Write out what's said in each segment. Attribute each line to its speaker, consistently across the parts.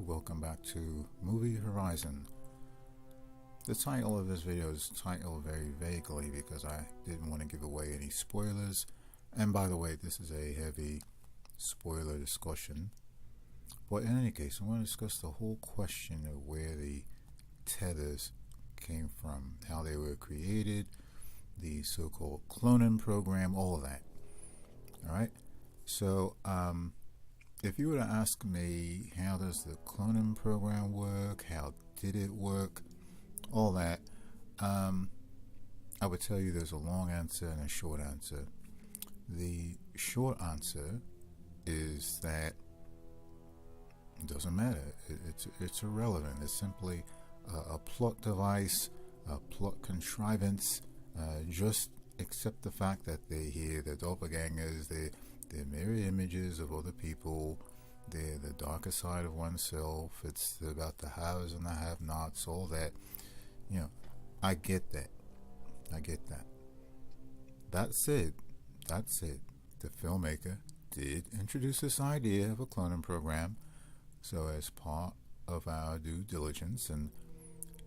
Speaker 1: welcome back to Movie Horizon. The title of this video is titled very vaguely because I didn't want to give away any spoilers. And by the way, this is a heavy spoiler discussion. But in any case, I want to discuss the whole question of where the tethers came from, how they were created, the so-called cloning program, all of that. Alright? So, if you were to ask me, how does the cloning program work? How did it work? All that. I would tell you there's a long answer and a short answer. The short answer is that it doesn't matter. It's irrelevant. It's simply a plot device, a plot contrivance. Just accept the fact that they're here, they're doppelgangers, they're mirror images of other people, they're the darker side of oneself, it's about the haves and the have-nots, all that. You know, I get that. That's it. The filmmaker did introduce this idea of a cloning program, so as part of our due diligence and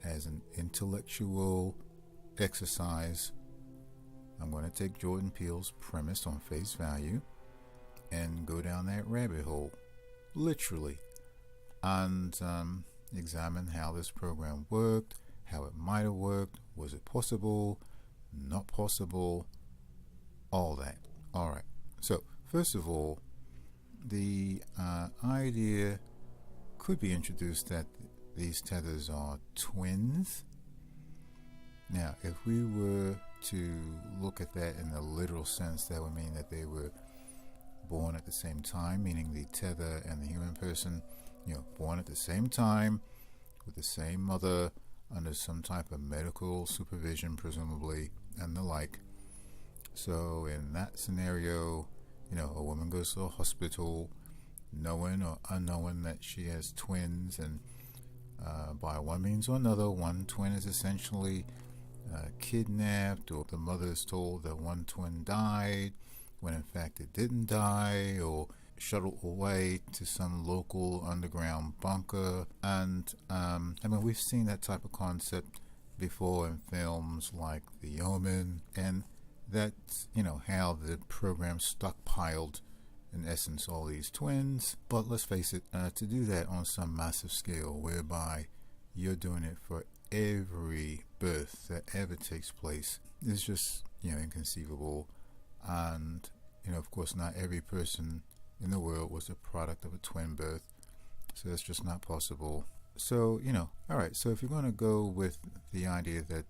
Speaker 1: as an intellectual exercise, I'm going to take Jordan Peele's premise on face value and go down that rabbit hole, literally, and examine how this program worked, how it might have worked, was it possible, not possible, all that. Alright, so first of all, the idea could be introduced that these tethers are twins. Now, if we were to look at that in the literal sense, that would mean that they were born at the same time, meaning the tether and the human person, born at the same time with the same mother under some type of medical supervision, presumably, and the like. So in that scenario, a woman goes to a hospital knowing or unknowing that she has twins, and by one means or another, one twin is essentially kidnapped, or the mother is told that one twin died when in fact it didn't die, or shuttled away to some local underground bunker. And we've seen that type of concept before in films like The Omen, and that's how the program stockpiled in essence all these twins. But let's face it, to do that on some massive scale whereby you're doing it for every birth that ever takes place is just inconceivable. And of course, not every person in the world was a product of a twin birth, so that's just not possible. So alright, so if you're going to go with the idea that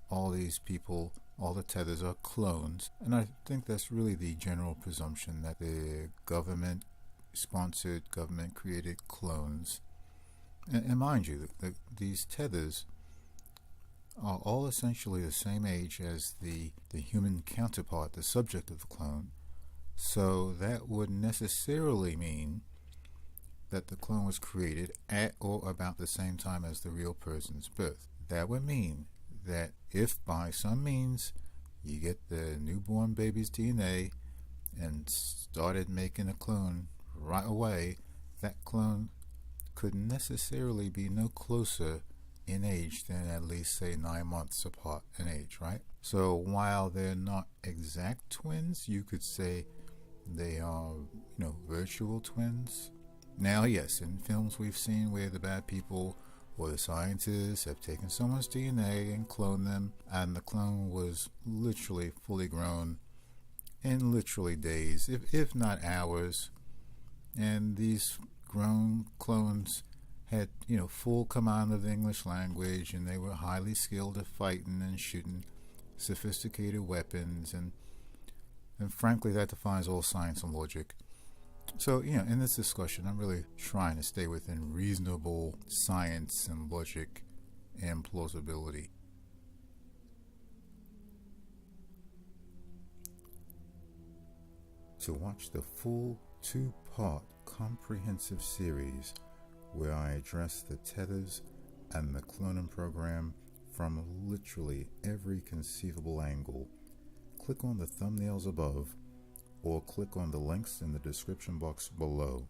Speaker 1: all these people, all the tethers, are clones, and I think that's really the general presumption, that they're government sponsored, government created clones. And mind you, these tethers are all essentially the same age as the human counterpart, the subject of the clone. So that would necessarily mean that the clone was created at or about the same time as the real person's birth. That would mean that if by some means you get the newborn baby's DNA and started making a clone right away, that clone could necessarily be no closer in age than at least, say, 9 months apart in age, right? So while they're not exact twins, you could say they are, virtual twins. Now, yes, in films we've seen where the bad people or the scientists have taken someone's DNA and cloned them, and the clone was literally fully grown in literally days, if not hours, and these grown clones had full command of the English language, and they were highly skilled at fighting and shooting sophisticated weapons, and frankly that defies all science and logic. So in this discussion, I'm really trying to stay within reasonable science and logic and plausibility. To watch the full 2-part comprehensive series where I address the tethers and the cloning program from literally every conceivable angle, click on the thumbnails above or click on the links in the description box below.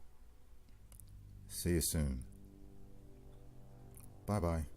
Speaker 1: See you soon. Bye bye.